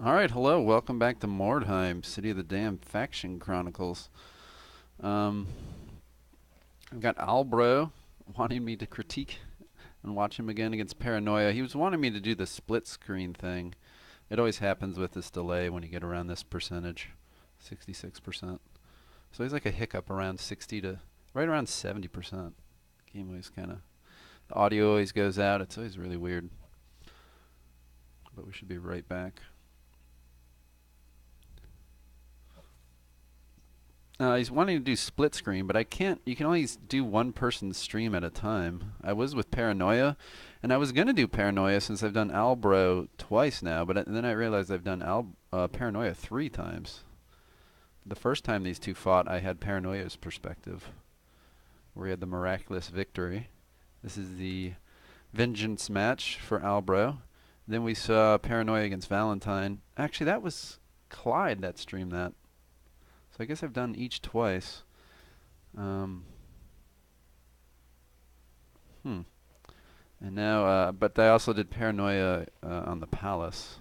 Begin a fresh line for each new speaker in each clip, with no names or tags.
Alright, hello, welcome back to Mordheim, City of the Damned Faction Chronicles. Um, I've got AlBro wanting me to critique and watch him again against Paranoia. He was wanting me to do the split screen thing. It always happens with this delay when you get around this percentage, 66%. So he's like a hiccup around 60 to right around 70%. Game always kind of, the audio always goes out. It's always really weird. But we should be right back. He's wanting to do split screen, but I can't. You can only do one person's stream at a time. I was with Paranoia, and I was gonna do Paranoia since I've done AlBro twice now, but then I realized I've done Paranoia 3 times. The first time these two fought, I had Paranoia's perspective, where he had the miraculous victory. This is the vengeance match for AlBro. Then we saw Paranoia against Valentine. Actually, that was Clyde that streamed that. So I guess I've done each twice. Um, hmm. And now, but I also did Paranoia on the Palace.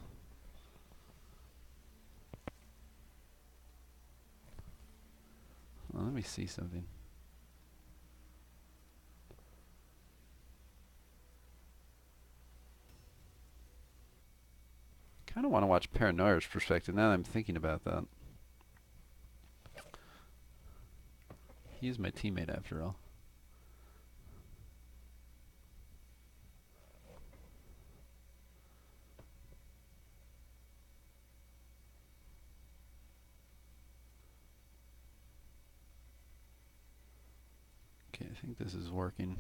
Well, let me see something. Kind of want to watch Paranoia's perspective now that I'm thinking about that. He's my teammate after all. Okay, I think this is working.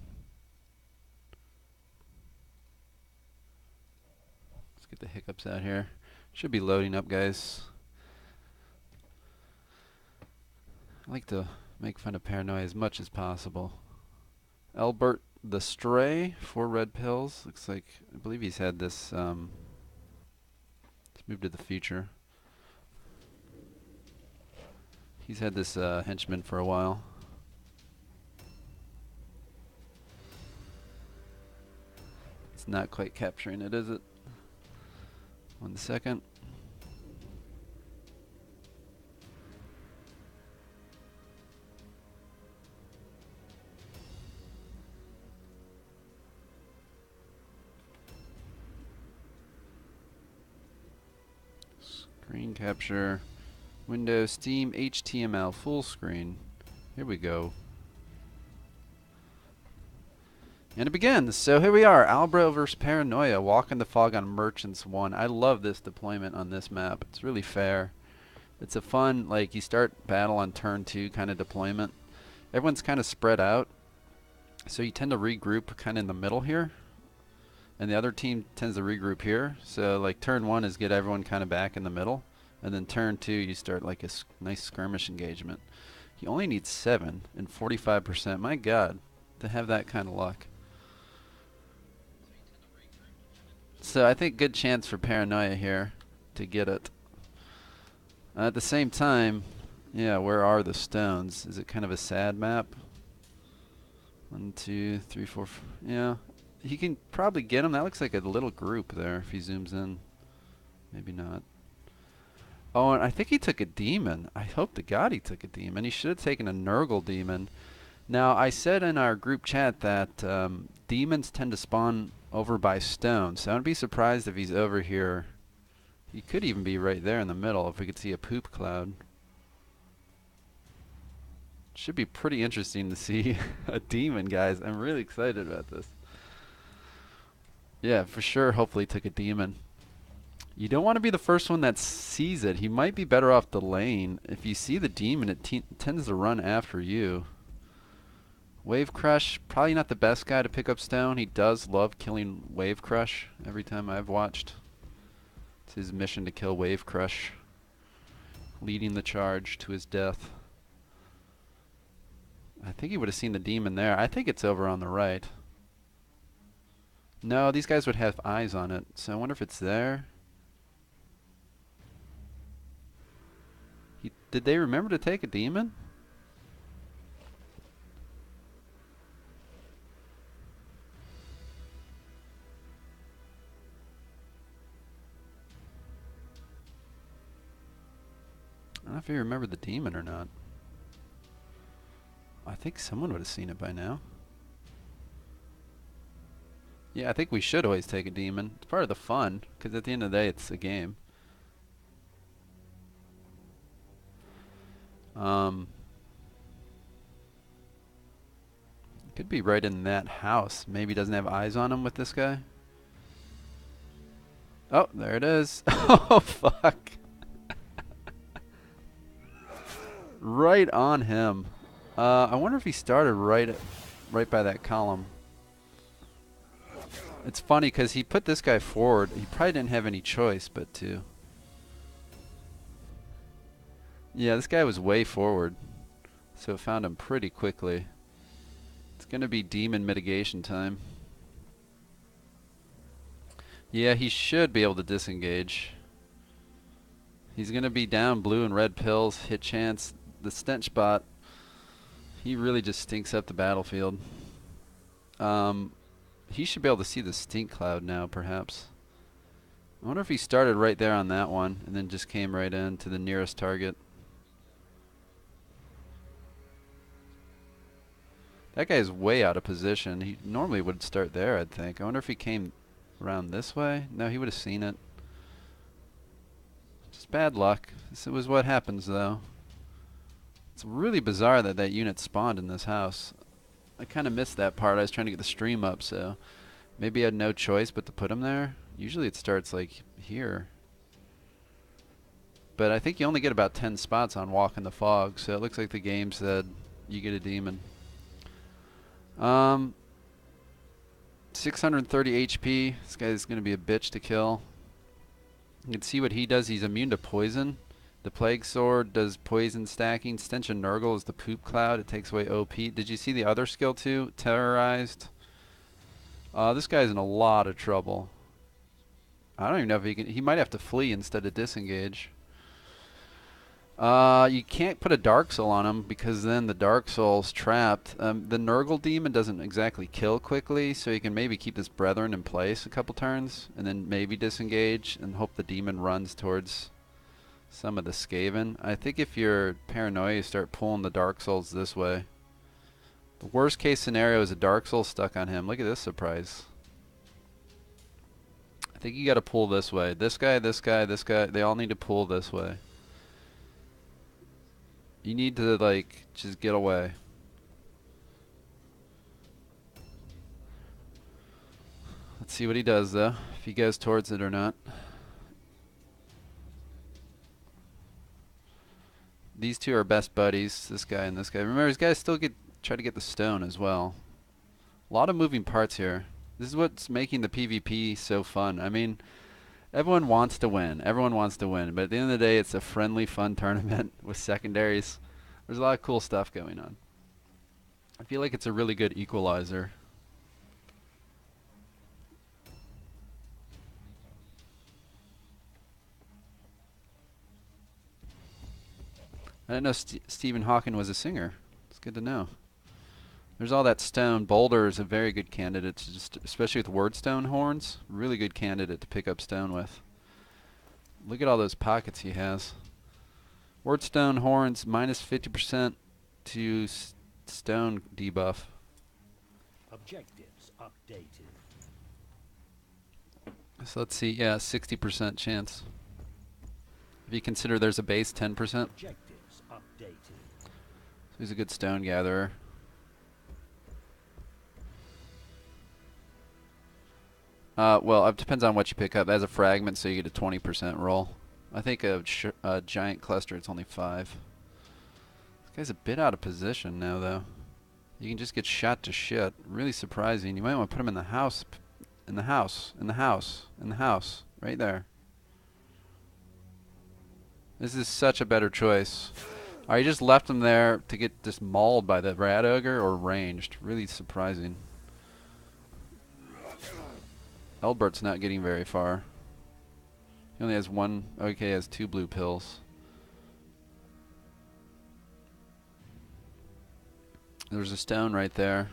Let's get the hiccups out here. Should be loading up, guys. I like to make fun of Paranoia as much as possible. Albert the Stray, 4 red pills. Looks like, I believe he's had this, let's move to the future. He's had this henchman for a while. It's not quite capturing it, is it? 1 second. Screen capture. Windows, Steam, HTML, full screen. Here we go. And it begins. So here we are, AlBro versus Paranoia, Walk in the Fog on Merchants 1. I love this deployment on this map. It's really fair. It's a fun, like, you start battle on turn 2 kind of deployment. Everyone's kind of spread out, so you tend to regroup kind of in the middle here. And the other team tends to regroup here. So, like, turn 1 is get everyone kind of back in the middle. And then turn 2, you start, like, a nice skirmish engagement. You only need 7 and 45%. My God, to have that kind of luck. So I think good chance for Paranoia here to get it. At the same time, yeah, where are the stones? Is it kind of a sad map? 1, 2, 3, 4. Yeah, he can probably get him. That looks like a little group there if he zooms in. Maybe not. Oh, and I think he took a demon. I hope to God he took a demon. He should have taken a Nurgle demon. Now, I said in our group chat that demons tend to spawn over by stones, so I would be surprised if he's over here. He could even be right there in the middle if we could see a poop cloud. Should be pretty interesting to see a demon, guys. I'm really excited about this. Yeah, for sure, hopefully took a demon. You don't want to be the first one that sees it. He might be better off delaying. If you see the demon, it tends to run after you. Wave Crush, probably not the best guy to pick up stone. He does love killing Wave Crush every time I've watched. It's his mission to kill Wave Crush, leading the charge to his death. I think he would have seen the demon there. I think it's over on the right. No, these guys would have eyes on it, so I wonder if it's there. Did they remember to take a demon? don't know if you remember the demon or not. I think someone would have seen it by now. Yeah, I think we should always take a demon. It's part of the fun, because at the end of the day, it's a game. Could be right in that house. Maybe doesn't have eyes on him with this guy. Oh, there it is. Oh, fuck. Right on him. I wonder if he started right by that column. It's funny because he put this guy forward. He probably didn't have any choice but to. Yeah, this guy was way forward. So it found him pretty quickly. It's going to be demon mitigation time. Yeah, he should be able to disengage. He's going to be down blue and red pills, hit chance. The stench bot, he really just stinks up the battlefield. He should be able to see the stink cloud now, perhaps. I wonder if he started right there on that one and then just came right in to the nearest target. That guy's way out of position. He normally would start there, I'd think. I wonder if he came around this way. No, he would have seen it. Just bad luck. This was what happens, though. It's really bizarre that that unit spawned in this house. I kind of missed that part. I was trying to get the stream up, so maybe I had no choice but to put him there. Usually it starts like here. But I think you only get about 10 spots on Walk in the Fog, so it looks like the game said you get a demon. 630 HP. This guy's going to be a bitch to kill. You can see what he does. He's immune to poison. The Plague Sword does poison stacking. Stench of Nurgle is the poop cloud. It takes away OP. Did you see the other skill too? Terrorized. This guy's in a lot of trouble. I don't even know if he can. He might have to flee instead of disengage. You can't put a Dark Soul on him because then the Dark Soul's trapped. The Nurgle demon doesn't exactly kill quickly, so you can maybe keep his brethren in place a couple turns and then maybe disengage and hope the demon runs towards some of the Skaven. I think if you're Paranoia, you start pulling the Dark Souls this way. The worst case scenario is a Dark Soul stuck on him. Look at this surprise. I think you got to pull this way. This guy, this guy, this guy, they all need to pull this way. You need to, like, just get away. Let's see what he does, though. If he goes towards it or not. These two are best buddies, this guy and this guy. Remember, these guys still try to get the stone as well. A lot of moving parts here. This is what's making the PvP so fun. I mean, everyone wants to win. Everyone wants to win. But at the end of the day, it's a friendly, fun tournament with secondaries. There's a lot of cool stuff going on. I feel like it's a really good equalizer. I didn't know Stephen Hawking was a singer. It's good to know. There's all that stone. Boulder is a very good candidate, especially with wordstone horns. Really good candidate to pick up stone with. Look at all those pockets he has. Wordstone horns minus 50% to stone debuff.
Objectives updated.
So let's see. Yeah, 60% chance. If you consider there's a base 10%.
Objectives updated.
So he's a good stone gatherer. Well, it depends on what you pick up. As a fragment, so you get a 20% roll. I think a giant cluster, it's only 5. This guy's a bit out of position now, though. You can just get shot to shit. Really surprising. You might want to put him in the house. In the house. In the house. In the house. Right there. This is such a better choice. I just left him there to get just mauled by the rat ogre or ranged. Really surprising. AlBro's not getting very far. He only has one. Okay, he has 2 blue pills. There's a stone right there.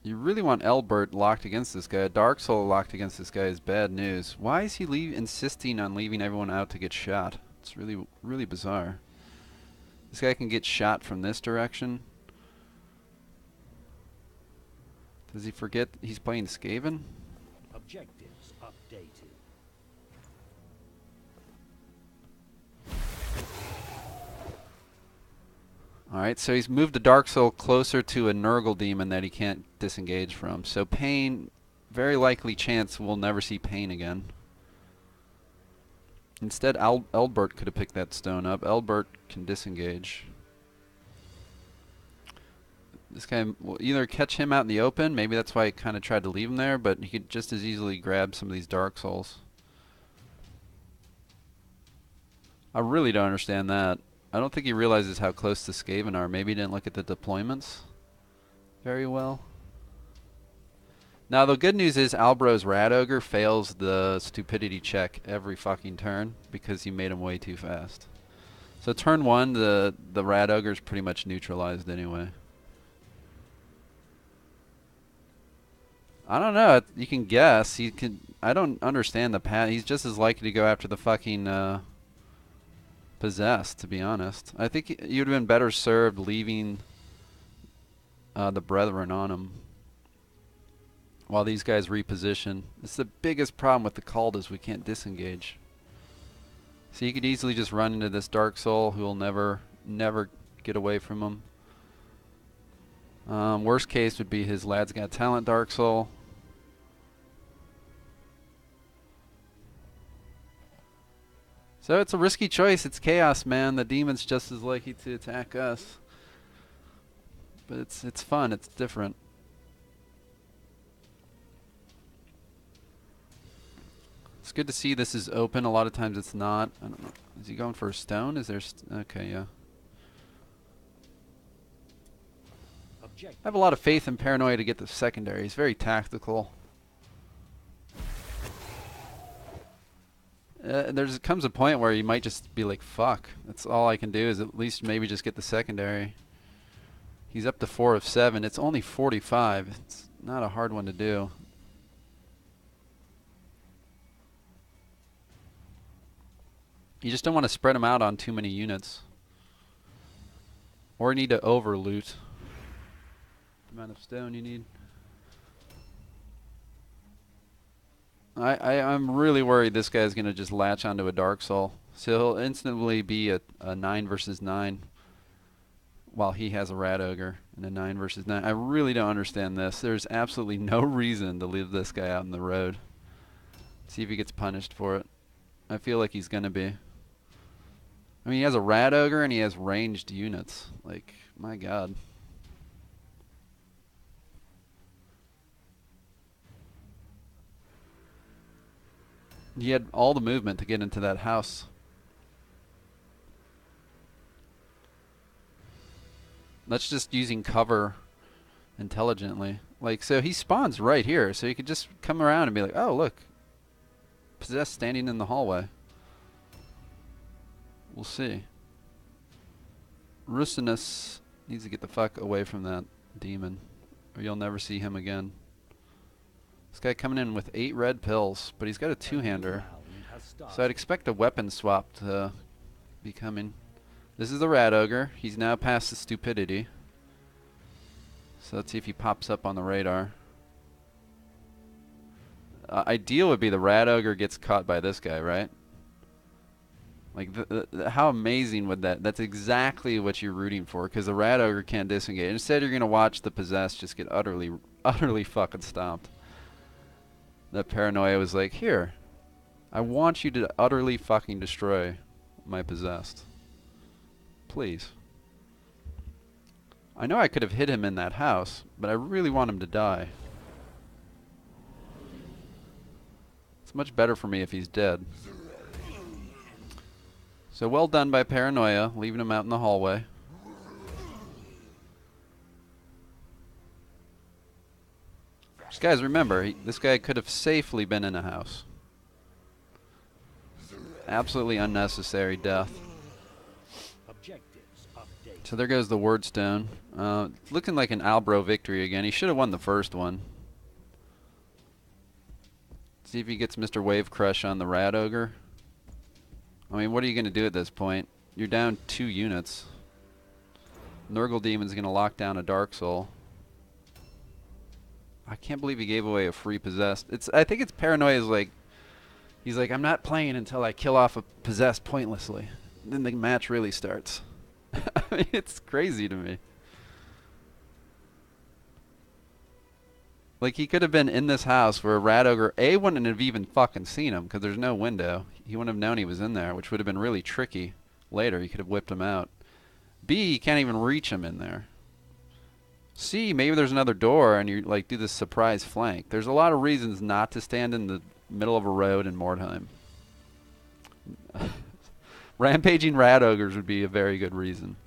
You really want AlBro's locked against this guy. A Dark Soul locked against this guy is bad news. Why is he insisting on leaving everyone out to get shot? It's really, really bizarre. This guy can get shot from this direction. Does he forget he's playing Skaven?
Objectives updated.
Alright, so he's moved the Dark Soul closer to a Nurgle demon that he can't disengage from. So Pain, very likely chance we'll never see Pain again. Instead, AlBro's could have picked that stone up. AlBro's can disengage. This guy will either catch him out in the open, maybe that's why he kind of tried to leave him there, but he could just as easily grab some of these Dark Souls. I really don't understand that. I don't think he realizes how close the Skaven are. Maybe he didn't look at the deployments very well. Now the good news is AlBro's Rat Ogre fails the stupidity check every fucking turn because he made him way too fast. So turn 1, the Rat Ogre's pretty much neutralized anyway. I don't know. You can guess. He can. I don't understand the path. He's just as likely to go after the fucking possessed, to be honest. I think you'd have been better served leaving the Brethren on him while these guys reposition. It's the biggest problem with the cult is we can't disengage. So you could easily just run into this Dark Soul who will never get away from him. Worst case would be his Lad's Got Talent Dark Soul. So it's a risky choice. It's chaos, man. The demon's just as likely to attack us. But it's fun. It's different. It's good to see this is open. A lot of times it's not. I don't know. Is he going for a stone? Is there... okay, yeah. I have a lot of faith in Paranoia to get the secondary. He's very tactical. Comes a point where you might just be like, fuck. That's all I can do is at least maybe just get the secondary. He's up to 4 of 7. It's only 45. It's not a hard one to do. You just don't want to spread them out on too many units. Or you need to over loot the amount of stone you need. I'm really worried this guy's going to just latch onto a Dark Soul. So he'll instantly be a 9 versus 9 while he has a Rat Ogre and a 9 versus 9. I really don't understand this. There's absolutely no reason to leave this guy out in the road. See if he gets punished for it. I feel like he's going to be. I mean, he has a Rat Ogre and he has ranged units. Like, my god. He had all the movement to get into that house. That's just using cover intelligently. Like, so he spawns right here, so you could just come around and be like, oh, look. Possessed standing in the hallway. We'll see. Rusinus needs to get the fuck away from that demon, or you'll never see him again. This guy coming in with 8 red pills, but he's got a 2-hander. So I'd expect a weapon swap to be coming. This is the Rat Ogre. He's now past the stupidity. So let's see if he pops up on the radar. Ideal would be the Rat Ogre gets caught by this guy, right? Like, how amazing would that... That's exactly what you're rooting for, because the Rat Ogre can't disengage. Instead, you're going to watch the Possessed just get utterly fucking stomped. That Paranoia was like, here, I want you to utterly fucking destroy my Possessed. Please. I know I could have hit him in that house, but I really want him to die. It's much better for me if he's dead. So well done by Paranoia, leaving him out in the hallway. Just guys, remember, this guy could have safely been in a house. Absolutely unnecessary death.
Objectives updated.
So there goes the word stone. Looking like an AlBro victory again. He should have won the first one. See if he gets Mr. Wave Crush on the Rat Ogre. I mean, what are you going to do at this point? You're down 2 units. Nurgle Demon's going to lock down a Dark Soul. I can't believe he gave away a free Possessed. I think it's Paranoia is like, he's like, I'm not playing until I kill off a Possessed pointlessly. Then the match really starts. I mean, it's crazy to me. Like, he could have been in this house where a Rat Ogre, A, wouldn't have even fucking seen him because there's no window. He wouldn't have known he was in there, which would have been really tricky later. He could have whipped him out. B, you can't even reach him in there. C, maybe there's another door and you like do this surprise flank. There's a lot of reasons not to stand in the middle of a road in Mordheim. Rampaging Rat Ogres would be a very good reason.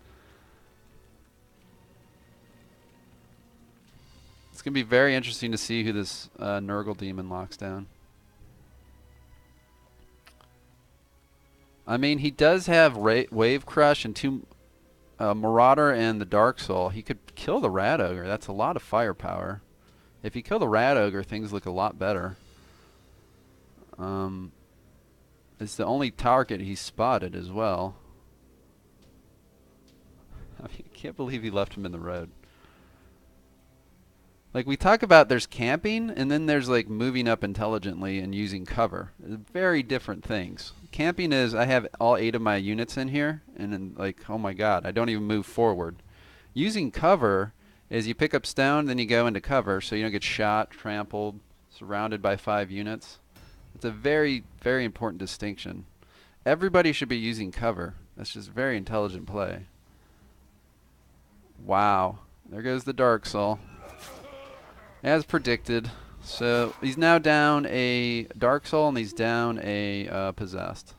It's going to be very interesting to see who this Nurgle Demon locks down. I mean, he does have Wave Crush and 2 Marauder and the Dark Soul. He could kill the Rat Ogre. That's a lot of firepower. If he kill the Rat Ogre, things look a lot better. It's the only target he's spotted as well. I mean, I can't believe he left him in the road. Like, we talk about there's camping, and then there's, like, moving up intelligently and using cover. Very different things. Camping is, I have all 8 of my units in here, and then, like, oh my god, I don't even move forward. Using cover is you pick up stone, then you go into cover, so you don't get shot, trampled, surrounded by 5 units. It's a very, very important distinction. Everybody should be using cover. That's just very intelligent play. Wow. There goes the Dark Soul. As predicted. So he's now down a Dark Soul and he's down a Possessed.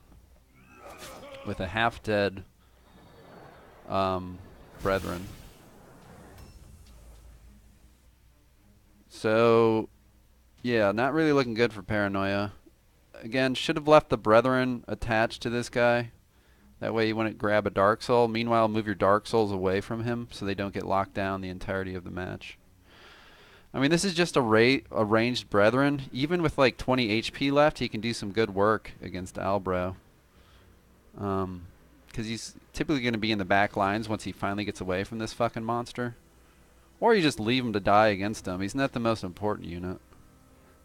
With a half-dead Brethren. So, yeah, not really looking good for Paranoia. Again, should have left the Brethren attached to this guy. That way you wouldn't grab a Dark Soul. Meanwhile, move your Dark Souls away from him so they don't get locked down the entirety of the match. I mean, this is just a ranged Brethren. Even with like 20 HP left, he can do some good work against AlBro. Because he's typically going to be in the back lines once he finally gets away from this fucking monster. Or you just leave him to die against him. He's not the most important unit.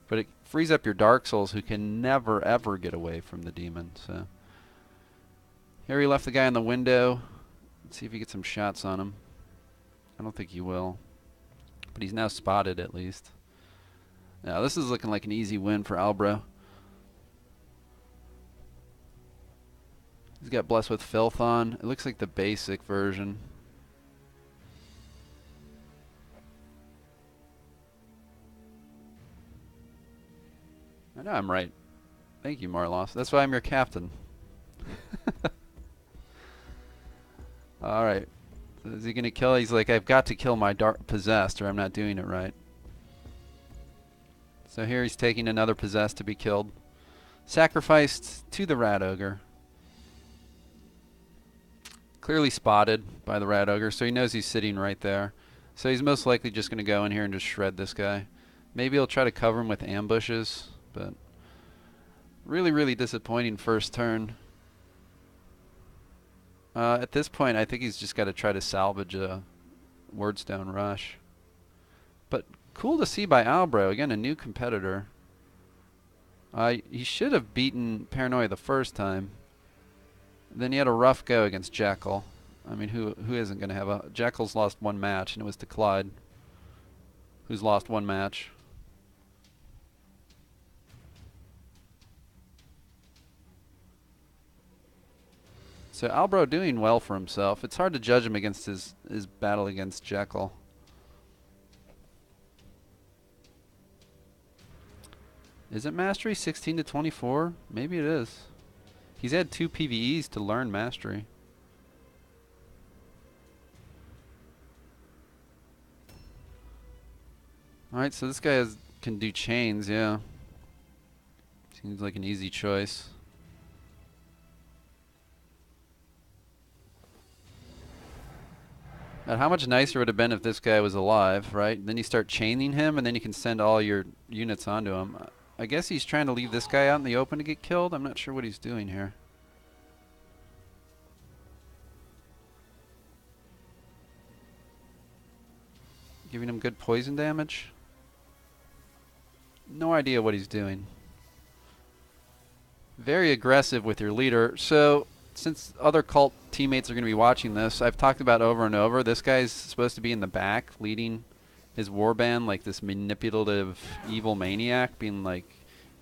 But it frees up your Dark Souls who can never ever get away from the demon. So here he left the guy in the window. Let's see if he gets some shots on him. I don't think he will. But he's now spotted at least. Now this is looking like an easy win for AlBro. He's got Blessed with Filth on. It looks like the basic version. I know I'm right. Thank you, Marlos. That's why I'm your captain. Alright. Is he going to kill? He's like, I've got to kill my Possessed or I'm not doing it right. So here he's taking another Possessed to be killed. Sacrificed to the Rat Ogre. Clearly spotted by the Rat Ogre, so he knows he's sitting right there. So he's most likely just going to go in here and just shred this guy. Maybe he'll try to cover him with ambushes, but really, really disappointing first turn. At this point, I think he's just got to try to salvage a Wordstone Rush. But cool to see by AlBro. Again, a new competitor. He should have beaten Paranoia the first time. Then he had a rough go against Jekyll. I mean, who isn't going to have a... Jekyll's lost 1 match, and it was to Clyde, who's lost 1 match. So AlBro doing well for himself. It's hard to judge him against his battle against Jekyll. Is it Mastery 16 to 24? Maybe it is. He's had 2 PvEs to learn Mastery. Alright, so this guy can do chains, yeah. Seems like an easy choice. How much nicer would it have been if this guy was alive, right? Then you start chaining him, and then you can send all your units onto him. I guess he's trying to leave this guy out in the open to get killed. I'm not sure what he's doing here. Giving him good poison damage? No idea what he's doing. Very aggressive with your leader. So, since other cult teammates are going to be watching this, I've talked about over and over, this guy's supposed to be in the back leading his warband like this manipulative evil maniac, being like,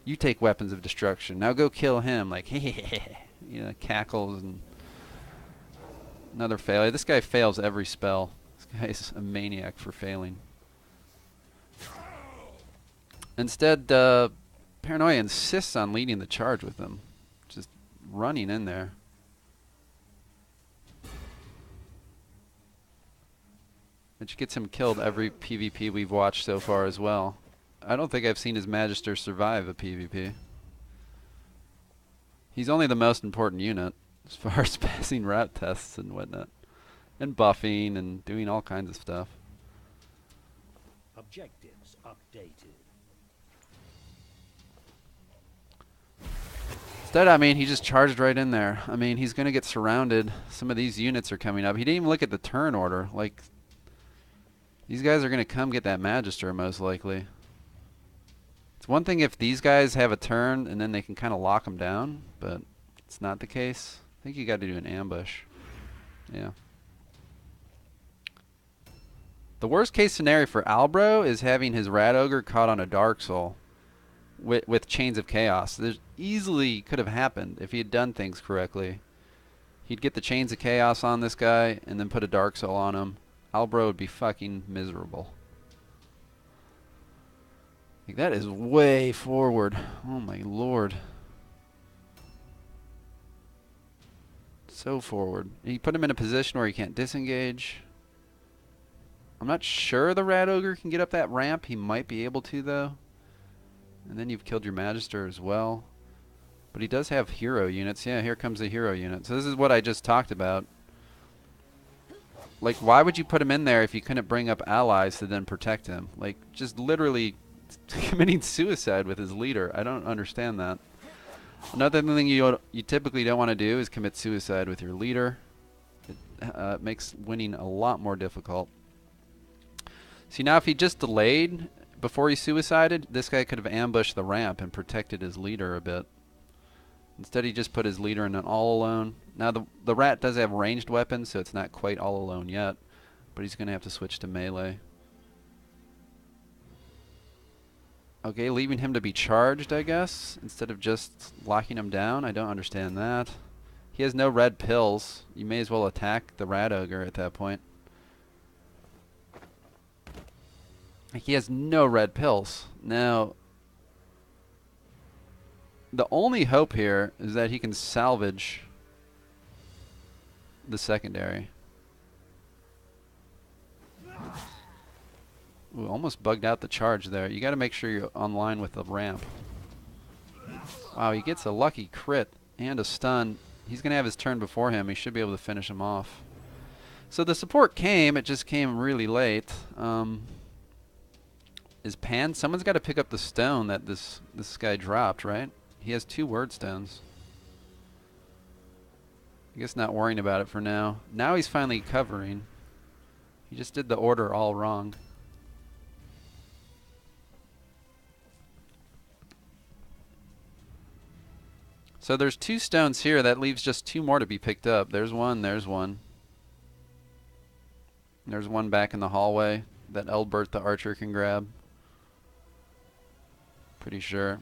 you take weapons of destruction, now go kill him, like, you know, cackles. And another failure. This guy fails every spell. This guy's a maniac for failing. Instead, Paranoia insists on leading the charge with him, just running in there. Which gets him killed every PvP we've watched so far as well. I don't think I've seen his Magister survive a PvP. He's only the most important unit as far as passing route tests and whatnot. And buffing and doing all kinds of stuff.
Objectives updated.
Instead, I mean, he just charged right in there. I mean, he's going to get surrounded. Some of these units are coming up. He didn't even look at the turn order. Like, these guys are going to come get that Magister most likely. It's one thing if these guys have a turn and then they can kind of lock them down, but it's not the case. I think you got to do an ambush. Yeah. The worst case scenario for AlBro is having his Rat Ogre caught on a Dark Soul with Chains of Chaos. There's easily could have happened if he had done things correctly. He'd get the Chains of Chaos on this guy and then put a Dark Soul on him. AlBro would be fucking miserable. Like, that is way forward. Oh my lord. So forward. He put him in a position where he can't disengage. I'm not sure the Rat Ogre can get up that ramp. He might be able to, though. And then you've killed your Magister as well. But he does have hero units. Yeah, here comes the hero unit. So this is what I just talked about. Like, why would you put him in there if you couldn't bring up allies to then protect him? Like, just literally committing suicide with his leader. I don't understand that. Another thing you typically don't want to do is commit suicide with your leader. It makes winning a lot more difficult. See, now if he just delayed before he suicided, this guy could have ambushed the ramp and protected his leader a bit. Instead, he just put his leader in an all-alone. Now, the rat does have ranged weapons, so it's not quite all-alone yet. But he's going to have to switch to melee. Okay, leaving him to be charged, I guess, instead of just locking him down. I don't understand that. He has no red pills. You may as well attack the Rat Ogre at that point. He has no red pills. Now, the only hope here is that he can salvage the secondary. Ooh, almost bugged out the charge there. You got to make sure you're online with the ramp. Wow, he gets a lucky crit and a stun. He's going to have his turn before him. He should be able to finish him off. So the support came. It just came really late. Is Pan? Someone's got to pick up the stone that this guy dropped, right? He has 2 word stones. I guess not worrying about it for now. Now he's finally covering. He just did the order all wrong. So there's 2 stones here. That leaves just 2 more to be picked up. There's one. There's one. There's one back in the hallway that Albert the archer can grab. Pretty sure.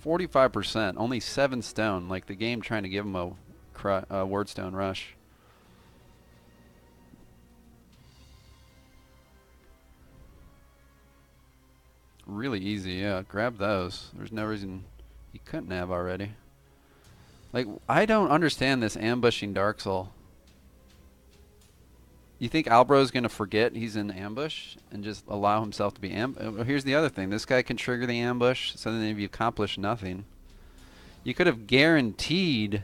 45%. Only 7 stone. Like the game trying to give him a wordstone rush. Really easy, yeah. Grab those. There's no reason he couldn't have already. Like, I don't understand this ambushing Dark Soul. You think AlBro's going to forget he's in ambush and just allow himself to be here's the other thing. This guy can trigger the ambush, so then if you accomplish nothing. You could have guaranteed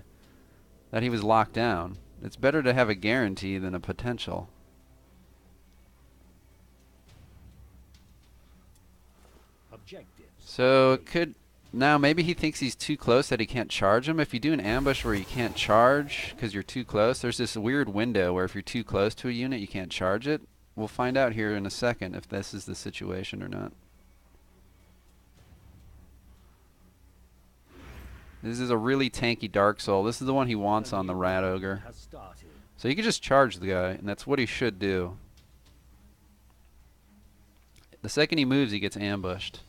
that he was locked down. It's better to have a guarantee than a potential.
Objectives.
So it could now maybe he thinks he's too close that he can't charge him. If you do an ambush where you can't charge because you're too close, there's this weird window where if you're too close to a unit you can't charge it. We'll find out here in a second if this is the situation or not. This is a really tanky Dark Soul. This is the one he wants on the Rat Ogre.
Has started.
So you can just charge the guy, and that's what he should do. The second he moves, he gets ambushed.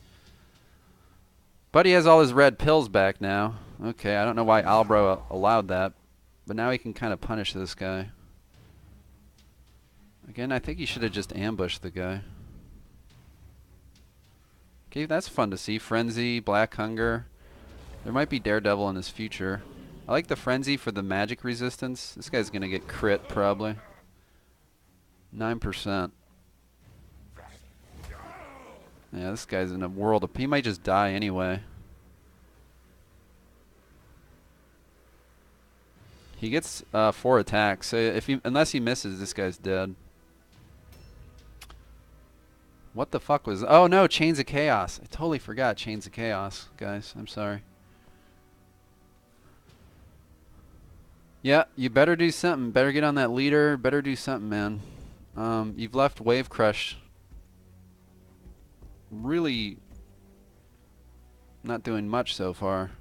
But he has all his red pills back now. Okay, I don't know why AlBro allowed that, but now he can kind of punish this guy. Again, I think he should have just ambushed the guy. Okay, that's fun to see. Frenzy, Black Hunger. There might be Daredevil in his future. I like the Frenzy for the magic resistance. This guy's going to get crit, probably. 9%. Yeah, this guy's in a world of... He might just die anyway. He gets 4 attacks. So if he, unless he misses, this guy's dead. What the fuck was... Oh, no, Chains of Chaos. I totally forgot Chains of Chaos, guys. I'm sorry. Yeah, you better do something. Better get on that leader. Better do something, man. You've left Wave Crush really not doing much so far.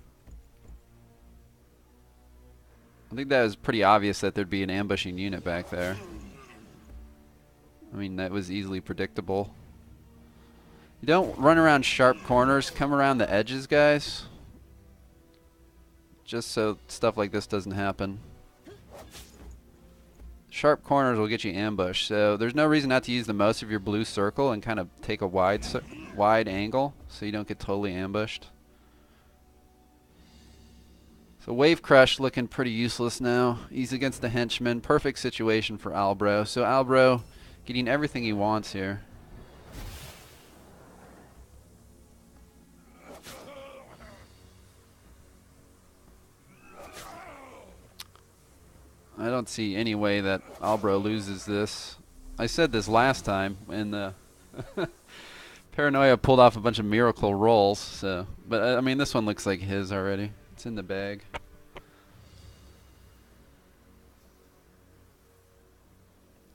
I think that was pretty obvious that there'd be an ambushing unit back there. I mean, that was easily predictable. You don't run around sharp corners. Come around the edges, guys. Just so stuff like this doesn't happen. Sharp corners will get you ambushed, so there's no reason not to use the most of your blue circle and kind of take a wide angle so you don't get totally ambushed. So Wave Crush looking pretty useless now. He's against the henchman. Perfect situation for AlBro. So AlBro getting everything he wants here. I don't see any way that AlBro loses this. I said this last time, and the Paranoia pulled off a bunch of miracle rolls. So, but I mean, this one looks like his already. It's in the bag.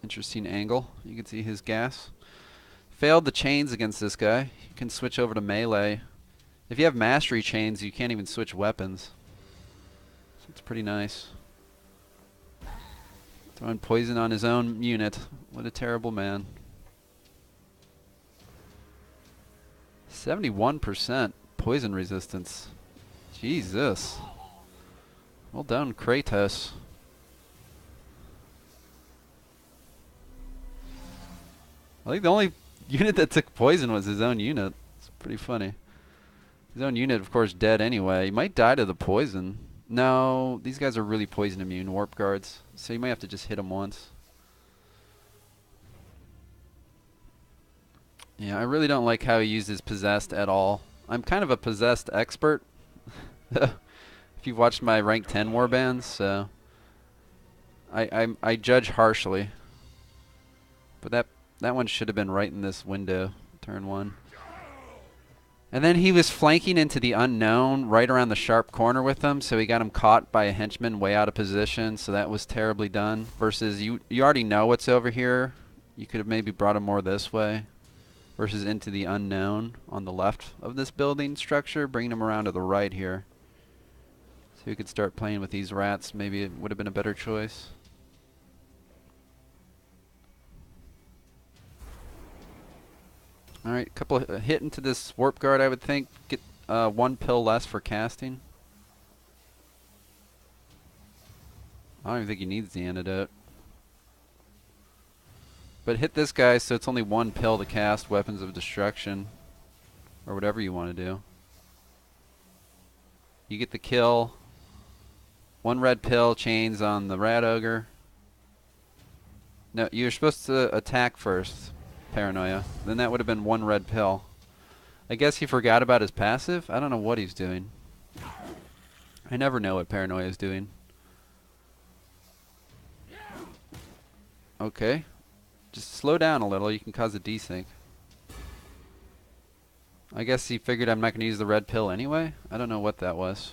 Interesting angle. You can see his gas. Failed the chains against this guy. You can switch over to melee. If you have mastery chains, you can't even switch weapons. So it's pretty nice. Throwing poison on his own unit. What a terrible man. 71% poison resistance. Jesus. Well done, Kratos. I think the only unit that took poison was his own unit. It's pretty funny. His own unit, of course, dead anyway. He might die to the poison. No, these guys are really poison immune, warp guards. So you might have to just hit them once. Yeah, I really don't like how he uses possessed at all. I'm kind of a possessed expert. If you've watched my rank 10 warbands, so I judge harshly. But that one should have been right in this window, turn 1. And then he was flanking into the unknown right around the sharp corner with him, so he got him caught by a henchman way out of position, so that was terribly done. Versus you already know what's over here. You could have maybe brought him more this way. Versus into the unknown on the left of this building structure, bringing him around to the right here. So you could start playing with these rats. Maybe it would have been a better choice. Alright, couple of hit into this warp guard, I would think. Get 1 pill less for casting. I don't even think he needs the antidote. But hit this guy so it's only 1 pill to cast Weapons of Destruction. Or whatever you want to do. You get the kill. 1 red pill, chains on the Rat Ogre. No, you're supposed to attack first. Paranoia. Then that would have been 1 red pill. I guess he forgot about his passive? I don't know what he's doing. I never know what Paranoia is doing. Okay. Just slow down a little. You can cause a desync. I guess he figured I'm not going to use the red pill anyway. I don't know what that was.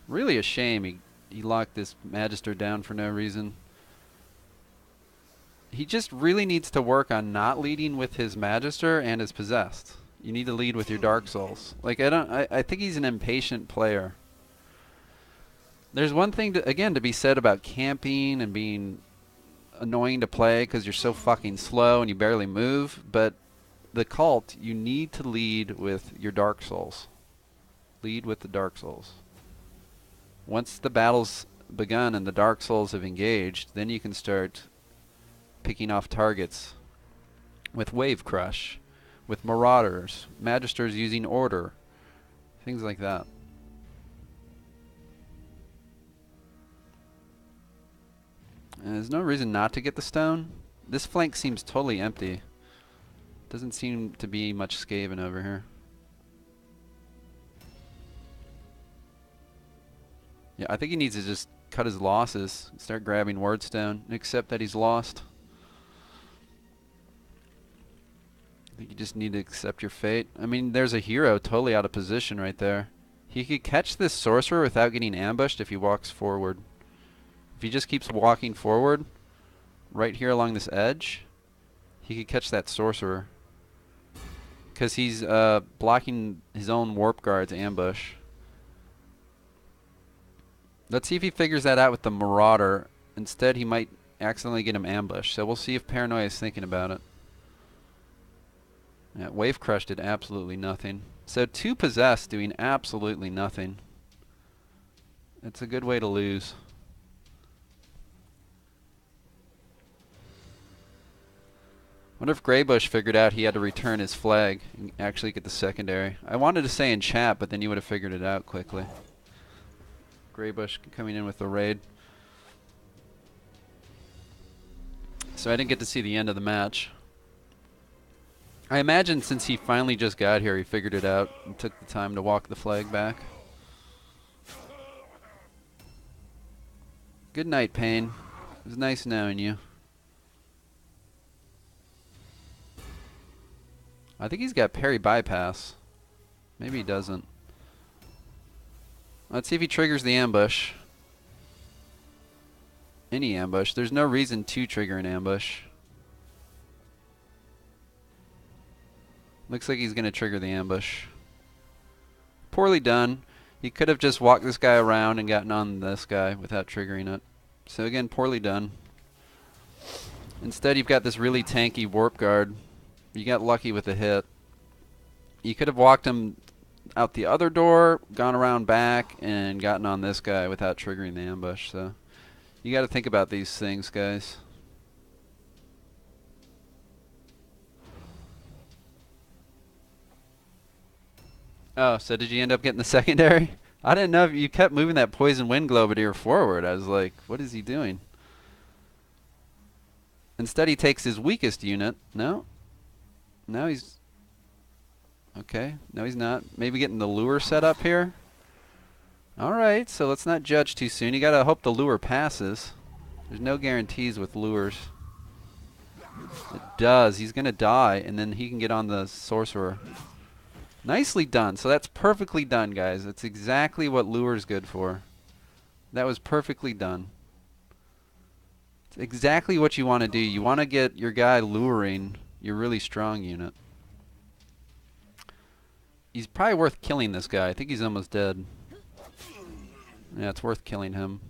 Really a shame he locked this Magister down for no reason. He just really needs to work on not leading with his Magister and his Possessed. You need to lead with your Dark Souls. Like, I think he's an impatient player. There's one thing, again, to be said about camping and being annoying to play because you're so fucking slow and you barely move, but the cult, you need to lead with your Dark Souls. Lead with the Dark Souls. Once the battle's begun and the Dark Souls have engaged, then you can start picking off targets with Wave Crush, with Marauders, Magisters using Order, things like that. And there's no reason not to get the stone. This flank seems totally empty. Doesn't seem to be much Skaven over here. Yeah, I think he needs to just cut his losses, start grabbing Wordstone, and accept that he's lost. I think you just need to accept your fate. I mean, there's a hero totally out of position right there. He could catch this sorcerer without getting ambushed if he walks forward. If he just keeps walking forward, right here along this edge, he could catch that sorcerer. Because he's blocking his own Warp Guard's ambush. Let's see if he figures that out with the Marauder. Instead, he might accidentally get him ambushed. So we'll see if Paranoia is thinking about it. Yeah, Wave Crush did absolutely nothing. So 2 Possessed doing absolutely nothing. It's a good way to lose. Wonder if Greybush figured out he had to return his flag and actually get the secondary. I wanted to say in chat, but then you would have figured it out quickly. Greybush coming in with the raid. So I didn't get to see the end of the match. I imagine since he finally just got here, he figured it out and took the time to walk the flag back. Good night, Payne. It was nice knowing you. I think he's got parry bypass. Maybe he doesn't. Let's see if he triggers the ambush. Any ambush. There's no reason to trigger an ambush. Looks like he's going to trigger the ambush. Poorly done. He could have just walked this guy around and gotten on this guy without triggering it. So again, poorly done. Instead, you've got this really tanky Warp Guard. You got lucky with the hit. You could have walked him out the other door, gone around back, and gotten on this guy without triggering the ambush. So you got to think about these things, guys. Oh, so did you end up getting the secondary? I didn't know if you kept moving that Poison Wind Globadier forward. I was like, what is he doing? Instead, he takes his weakest unit. No? No, he's... Okay. No, he's not. Maybe getting the lure set up here? Alright, so let's not judge too soon. You gotta hope the lure passes. There's no guarantees with lures. It does. He's gonna die, and then he can get on the sorcerer. Nicely done. So that's perfectly done, guys. That's exactly what lure's good for. That was perfectly done. It's exactly what you want to do. You want to get your guy luring your really strong unit. He's probably worth killing, this guy. I think he's almost dead. Yeah, it's worth killing him.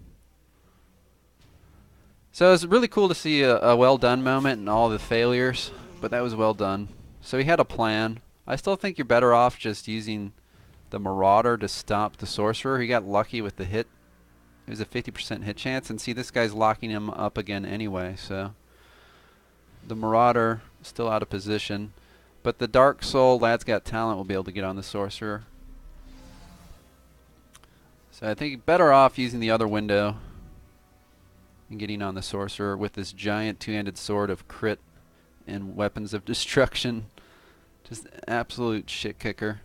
So it's really cool to see a well done moment and all the failures, but that was well done. So he had a plan. I still think you're better off just using the Marauder to stop the Sorcerer. He got lucky with the hit. It was a 50% hit chance, and see, this guy's locking him up again anyway, so the Marauder still out of position. But the Dark Soul, Lad's Got Talent, will be able to get on the Sorcerer. So I think better off using the other window and getting on the Sorcerer with this giant two-handed sword of crit and weapons of destruction. Just absolute shit kicker.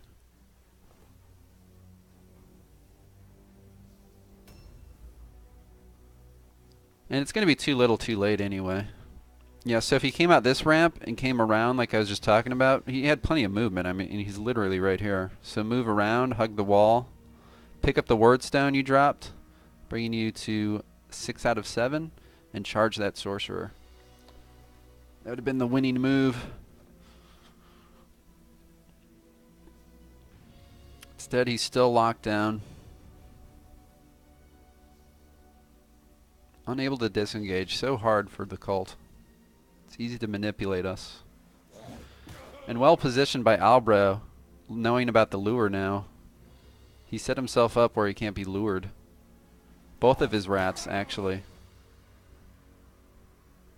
And it's going to be too little too late anyway. Yeah, so if he came out this ramp and came around like I was just talking about, he had plenty of movement. I mean, he's literally right here. So move around, hug the wall, pick up the word stone you dropped, bringing you to 6 out of 7, and charge that sorcerer. That would have been the winning move. Instead, he's still locked down. Unable to disengage. So hard for the cult. It's easy to manipulate us. And well positioned by AlBro, knowing about the lure now. He set himself up where he can't be lured. Both of his rats, actually.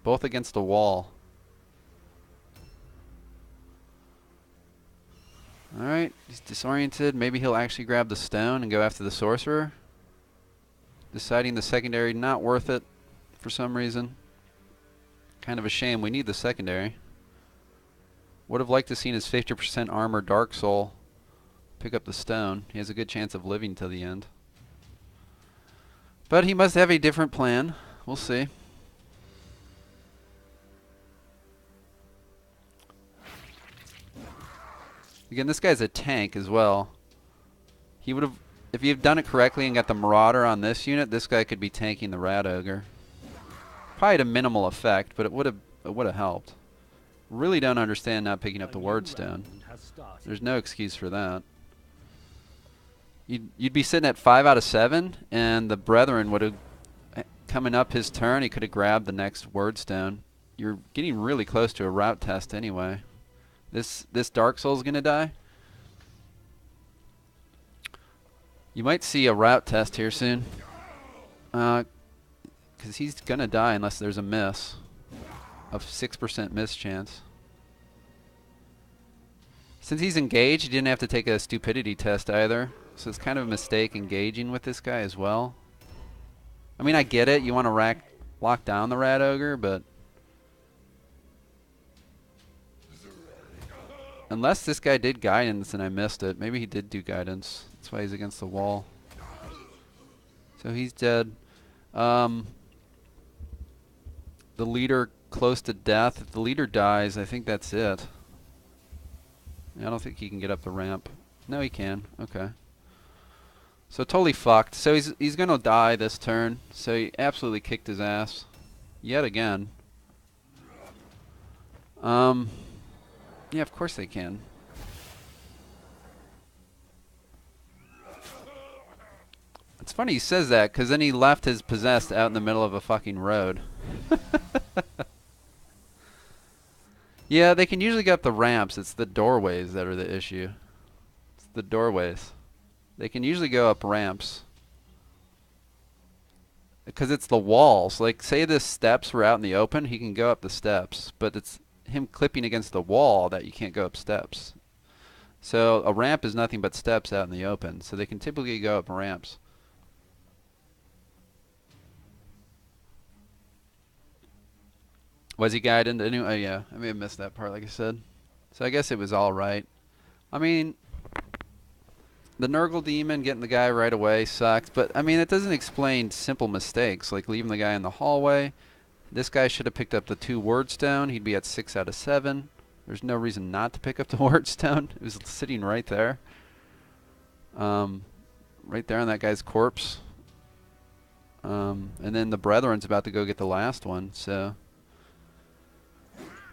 Both against the wall. Alright, he's disoriented. Maybe he'll actually grab the stone and go after the sorcerer. Deciding the secondary not worth it for some reason. Kind of a shame. We need the secondary. Would have liked to seen his 50% armor Dark Soul pick up the stone. He has a good chance of living till the end. But he must have a different plan. We'll see. Again, this guy's a tank as well. He would have, if he had done it correctly and got the Marauder on this unit, this guy could be tanking the Rat Ogre. Probably had a minimal effect, but it would have helped. Really don't understand not picking up the Wordstone. There's no excuse for that. You'd be sitting at 5 out of 7, and the Brethren would have, coming up his turn, he could have grabbed the next Wordstone. You're getting really close to a route test anyway. This Dark Soul's gonna die. You might see a route test here soon. Because he's gonna die unless there's a miss. Of 6% miss chance. Since he's engaged, he didn't have to take a stupidity test either. So it's kind of a mistake engaging with this guy as well. I mean, I get it. You want to lock down the Rat Ogre, but unless this guy did guidance and I missed it. Maybe he did do guidance. That's why he's against the wall. So he's dead. The leader close to death. If the leader dies, I think that's it. I don't think he can get up the ramp. No, he can. Okay. So totally fucked. So he's gonna die this turn. So he absolutely kicked his ass. Yet again. Yeah, of course they can. It's funny he says that, because then he left his possessed out in the middle of a fucking road. Yeah, they can usually get up the ramps. It's the doorways that are the issue. It's the doorways. They can usually go up ramps. Because it's the walls. Like, say the steps were out in the open, he can go up the steps. But it's him clipping against the wall that you can't go up steps. So a ramp is nothing but steps out in the open. So they can typically go up ramps. Was he guided? Anyway, oh yeah, I may have missed that part, like I said. So I guess it was all right. I mean, the Nurgle Demon getting the guy right away sucks, but I mean, it doesn't explain simple mistakes, like leaving the guy in the hallway. This guy should have picked up the 2 Wordstone. He'd be at 6 out of 7. There's no reason not to pick up the Wordstone. It was sitting right there. Right there on that guy's corpse. And then the Brethren's about to go get the last one, so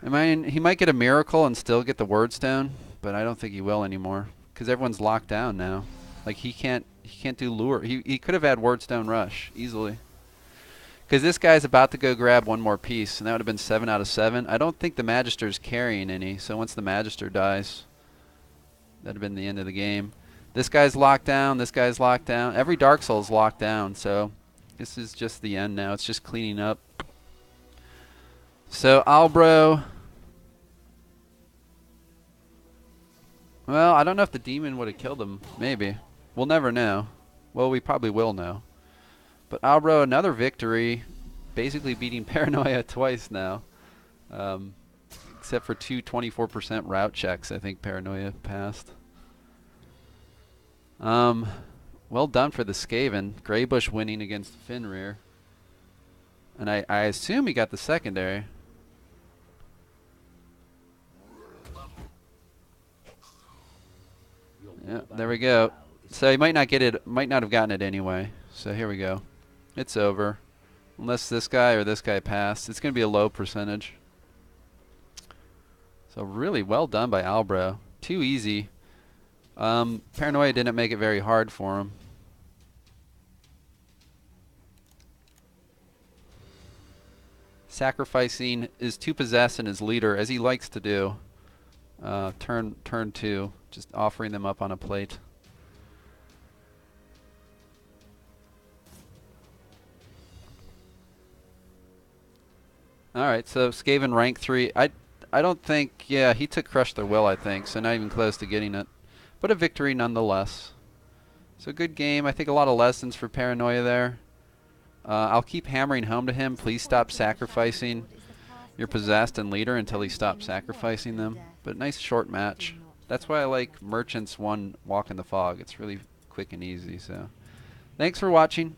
I mean, he might get a miracle and still get the Wordstone, but I don't think he will anymore because everyone's locked down now. Like he can't do lure. He could have had Wordstone Rush easily. Because this guy's about to go grab one more piece, and that would have been 7 out of 7. I don't think the Magister's carrying any, so once the Magister dies, that would have been the end of the game. This guy's locked down. This guy's locked down. Every Dark Soul's locked down, so this is just the end now. It's just cleaning up. So AlBro. Well, I don't know if the demon would have killed him. Maybe. We'll never know. Well, we probably will know. But AlBro, another victory. Basically beating Paranoia twice now. Except for 2 24% route checks, I think Paranoia passed. Well done for the Skaven. Greybush winning against Fenrir. And I assume he got the secondary. Yeah, there we go. So he might not get it, might not have gotten it anyway. So here we go. It's over. Unless this guy or this guy passed. It's going to be a low percentage. So really well done by AlBro. Too easy. Paranoia didn't make it very hard for him. Sacrificing his 2 possess and his leader, as he likes to do. Turn 2, just offering them up on a plate. All right, so Skaven rank 3. I don't think, yeah, he took Crush Their Will, I think, so not even close to getting it. But a victory nonetheless. So good game. I think a lot of lessons for Paranoia there. I'll keep hammering home to him, please stop sacrificing your possessed and leader until he stops sacrificing them. But nice short match. That's why I like Merchants 1 Walk in the Fog. It's really quick and easy. So thanks for watching.